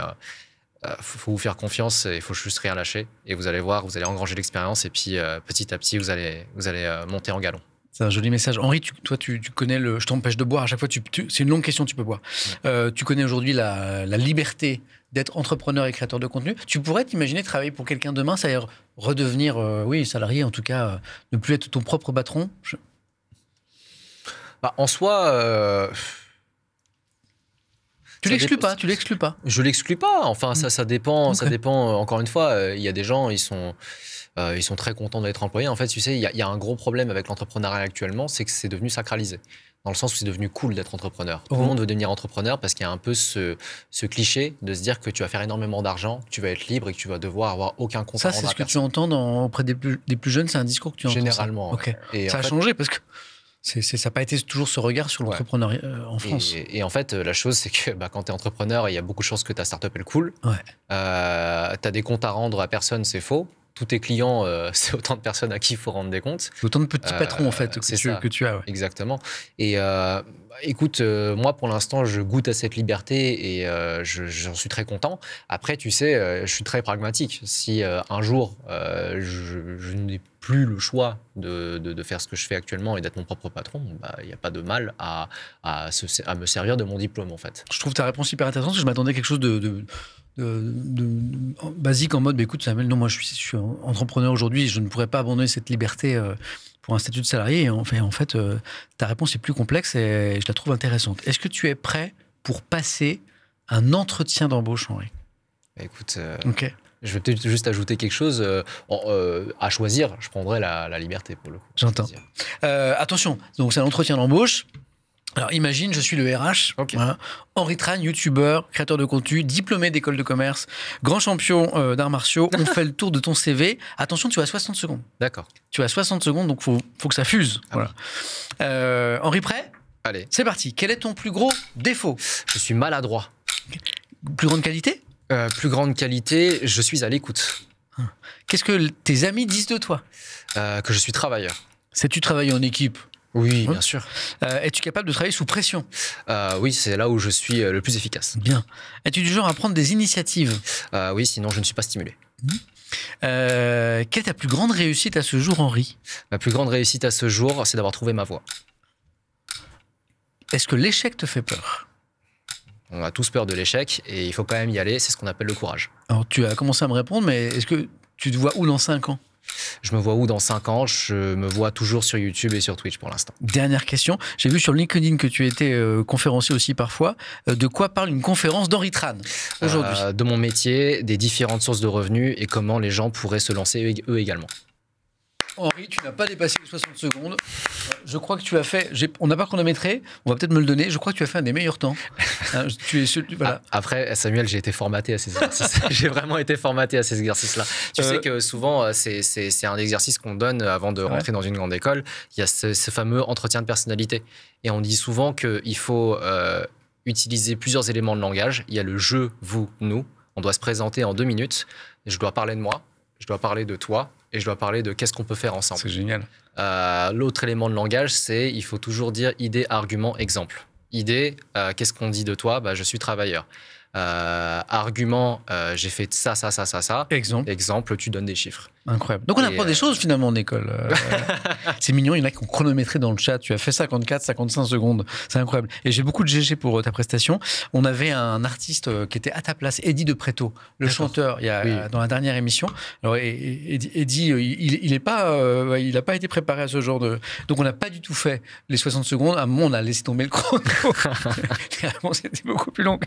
faut vous faire confiance. Il faut juste rien lâcher. Et vous allez voir, vous allez engranger de l'expérience. Et puis, petit à petit, vous allez monter en galon. C'est un joli message. Henri, toi, tu connais je t'empêche de boire. À chaque fois, c'est une longue question, tu peux boire. Tu connais aujourd'hui la liberté d'être entrepreneur et créateur de contenu. Tu pourrais t'imaginer travailler pour quelqu'un demain, c'est-à-dire redevenir, salarié, en tout cas, ne plus être ton propre patron? En soi, Tu l'exclus pas, tu l'exclus pas. Je l'exclus pas. Enfin, ça dépend. Okay. Ça dépend. Encore une fois, il y a des gens, ils sont très contents d'être employés. En fait, tu sais, il y a un gros problème avec l'entrepreneuriat actuellement, c'est que c'est devenu sacralisé. Dans le sens où c'est devenu cool d'être entrepreneur. Tout le monde veut devenir entrepreneur parce qu'il y a un peu ce cliché de se dire que tu vas faire énormément d'argent, que tu vas être libre et que tu vas devoir avoir aucun compte à rendre à personne. Ça, c'est ce que tu entends auprès des plus jeunes, c'est un discours que tu entends. Généralement. Okay. Et ça a changé parce que ça n'a pas été toujours ce regard sur l'entrepreneuriat en France. Et en fait, la chose, c'est que quand tu es entrepreneur, il y a beaucoup de chances que ta startup elle coule. Ouais. Tu as des comptes à rendre à personne, c'est faux. Tous tes clients, c'est autant de personnes à qui il faut rendre des comptes. C'est autant de petits patrons, en fait, que tu as. Ouais. Exactement. Et écoute, moi, pour l'instant, je goûte à cette liberté et j'en suis très content. Après, tu sais, je suis très pragmatique. Si un jour, je n'ai plus le choix de faire ce que je fais actuellement et d'être mon propre patron, il n'y a pas de mal à me servir de mon diplôme, en fait. Je trouve ta réponse hyper intéressante, parce que je m'attendais à quelque chose de basique en mode, écoute Samuel, non, moi je suis entrepreneur aujourd'hui, je ne pourrais pas abandonner cette liberté pour un statut de salarié. Et en fait, ta réponse est plus complexe et je la trouve intéressante. Est-ce que tu es prêt pour passer un entretien d'embauche, Henri ? Écoute, je vais peut-être juste ajouter quelque chose. À choisir, je prendrais la liberté pour le coup. J'entends. Attention, donc c'est un entretien d'embauche. Alors imagine, je suis le RH, okay. Voilà. Henri Tran, youtubeur, créateur de contenu, diplômé d'école de commerce, grand champion d'arts martiaux. On fait le tour de ton CV. Attention, tu as 60 secondes. D'accord. Tu as 60 secondes, donc faut que ça fuse. Ah voilà. Oui. Henri, prêt ? Allez. C'est parti. Quel est ton plus gros défaut ? Je suis maladroit. Okay. Plus grande qualité ? Plus grande qualité, je suis à l'écoute. Qu'est-ce que tes amis disent de toi ? Que je suis travailleur. Sais-tu travailler en équipe ? Oui, bien sûr. Es-tu capable de travailler sous pression ? Oui, c'est là où je suis le plus efficace. Bien. Es-tu du genre à prendre des initiatives ? Oui, sinon je ne suis pas stimulé. Quelle est ta plus grande réussite à ce jour, Henri ? Ma plus grande réussite à ce jour, c'est d'avoir trouvé ma voie. Est-ce que l'échec te fait peur ? On a tous peur de l'échec et il faut quand même y aller, c'est ce qu'on appelle le courage. Alors tu as commencé à me répondre, mais est-ce que tu te vois où dans 5 ans ? Je me vois où dans 5 ans ? Je me vois toujours sur YouTube et sur Twitch pour l'instant. Dernière question. J'ai vu sur LinkedIn que tu étais conférencier aussi parfois. De quoi parle une conférence d'Henri Tran aujourd'hui ? De mon métier, des différentes sources de revenus et comment les gens pourraient se lancer eux également. Henri, tu n'as pas dépassé les 60 secondes. Je crois que tu as fait... On n'a pas chronométré, on va peut-être me le donner. Je crois que tu as fait un des meilleurs temps. Voilà. Après, Samuel, j'ai été formaté à ces exercices. J'ai vraiment été formaté à ces exercices-là. Tu sais que souvent, c'est un exercice qu'on donne avant de rentrer dans une grande école. Il y a ce fameux entretien de personnalité. Et on dit souvent qu'il faut utiliser plusieurs éléments de langage. Il y a le je, vous, nous. On doit se présenter en 2 minutes. Je dois parler de moi, je dois parler de toi. Et je dois parler de qu'est-ce qu'on peut faire ensemble. C'est génial. L'autre élément de langage, c'est il faut toujours dire idée, argument, exemple. Idée, qu'est-ce qu'on dit de toi ? Je suis travailleur. Argument, j'ai fait ça. Exemple, tu donnes des chiffres. Incroyable. Donc on apprend des choses finalement en école. C'est mignon, il y en a qui ont chronométré dans le chat. Tu as fait 54, 55 secondes. C'est incroyable. Et j'ai beaucoup de GG pour ta prestation. On avait un artiste qui était à ta place, Eddie de Préto, le chanteur, dans la dernière émission. Alors Eddie, il n'a pas été préparé à ce genre de... Donc on n'a pas du tout fait les 60 secondes. À un moment, on a laissé tomber le chrono. C'était beaucoup plus long.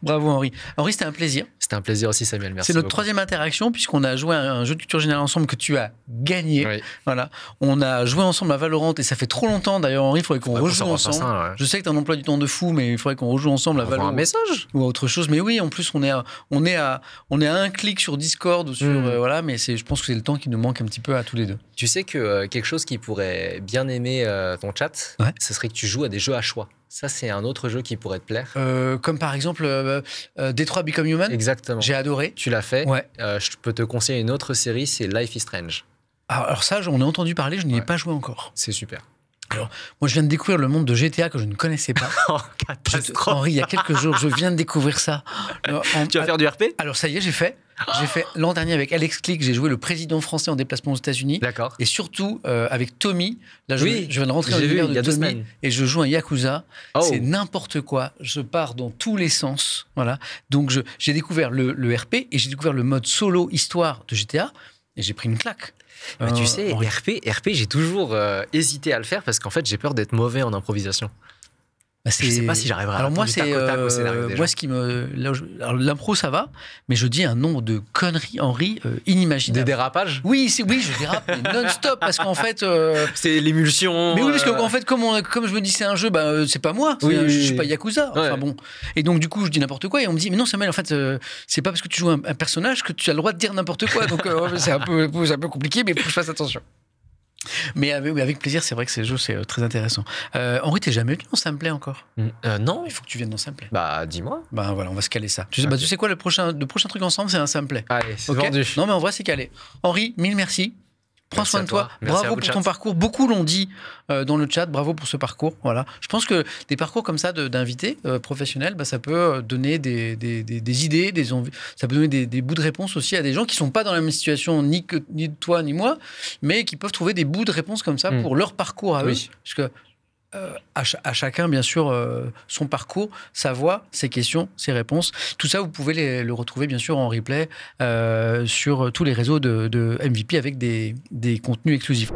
Bravo Henri. Henri, c'était un plaisir. C'était un plaisir aussi, Samuel. Merci. C'est notre 3e interaction puisqu'on a joué un jeu de culture générale ensemble que tu as gagné. Oui. Voilà. On a joué ensemble à Valorant et ça fait trop longtemps. D'ailleurs, Henri, il faudrait qu'on rejoue ensemble. Ça, Je sais que tu as un emploi du temps de fou, mais il faudrait qu'on rejoue ensemble à Valorant. Un message ou à autre chose. Mais oui, en plus, on est à un clic sur Discord ou sur voilà. Mais je pense que c'est le temps qui nous manque un petit peu à tous les deux. Tu sais que quelque chose qui pourrait bien aimer ton chat, ce serait que tu joues à des jeux à choix. Ça, c'est un autre jeu qui pourrait te plaire. Comme par exemple Detroit Become Human. Exactement. J'ai adoré. Tu l'as fait. Ouais. Je peux te conseiller une autre série, c'est Life is Strange. Alors ça, on a entendu parler, je n'y ai pas joué encore. C'est super. Alors, moi, je viens de découvrir le monde de GTA que je ne connaissais pas. Henri, il y a quelques jours, je viens de découvrir ça. Tu vas faire du RP ? Alors ça y est, j'ai fait. J'ai fait l'an dernier avec Alex Click, j'ai joué le président français en déplacement aux États-Unis. D'accord. Et surtout avec Tommy. Là, je viens de rentrer dans l'univers de Tommy et je joue un Yakuza. C'est n'importe quoi. Je pars dans tous les sens. Voilà. Donc j'ai découvert le RP et j'ai découvert le mode solo histoire de GTA et j'ai pris une claque. Tu sais, RP, j'ai toujours hésité à le faire parce qu'en fait, j'ai peur d'être mauvais en improvisation. Je sais pas si j'arriverai à alors moi, c'est au scénario déjà. Moi, ce qui me. Alors, l'impro, ça va, mais je dis un nombre de conneries, Henri, inimaginables. Des dérapages? Oui, je dérape non-stop, parce qu'en fait. C'est l'émulsion. Mais oui, parce qu'en fait, comme je me dis c'est un jeu, c'est pas moi, je suis pas Yakuza. Enfin bon. Et donc, du coup, je dis n'importe quoi, et on me dit, mais non, Samuel, en fait, c'est pas parce que tu joues un personnage que tu as le droit de dire n'importe quoi. Donc, c'est un peu compliqué, mais il faut que je fasse attention. Mais avec plaisir, c'est vrai que ces jeux, c'est très intéressant. Henri, t'es jamais venu dans Sameplay encore? Non. Il faut que tu viennes dans Sameplay. Bah, dis-moi. Bah voilà, on va se caler ça. Tu sais quoi, le prochain truc ensemble, c'est un Sameplay. Allez, c'est okay, vendu. Non, mais en vrai, c'est calé. Henri, mille merci. Prends soin de toi. Bravo pour ton parcours. Beaucoup l'ont dit dans le chat. Bravo pour ce parcours. Voilà. Je pense que des parcours comme ça d'invités professionnels, ça peut donner des idées, des envies. Ça peut donner des bouts de réponse aussi à des gens qui sont pas dans la même situation, ni toi ni moi, mais qui peuvent trouver des bouts de réponse comme ça pour leur parcours à eux. Parce que à chacun, bien sûr, son parcours, sa voix, ses questions, ses réponses. Tout ça, vous pouvez le retrouver, bien sûr, en replay sur tous les réseaux de MVP avec des contenus exclusifs.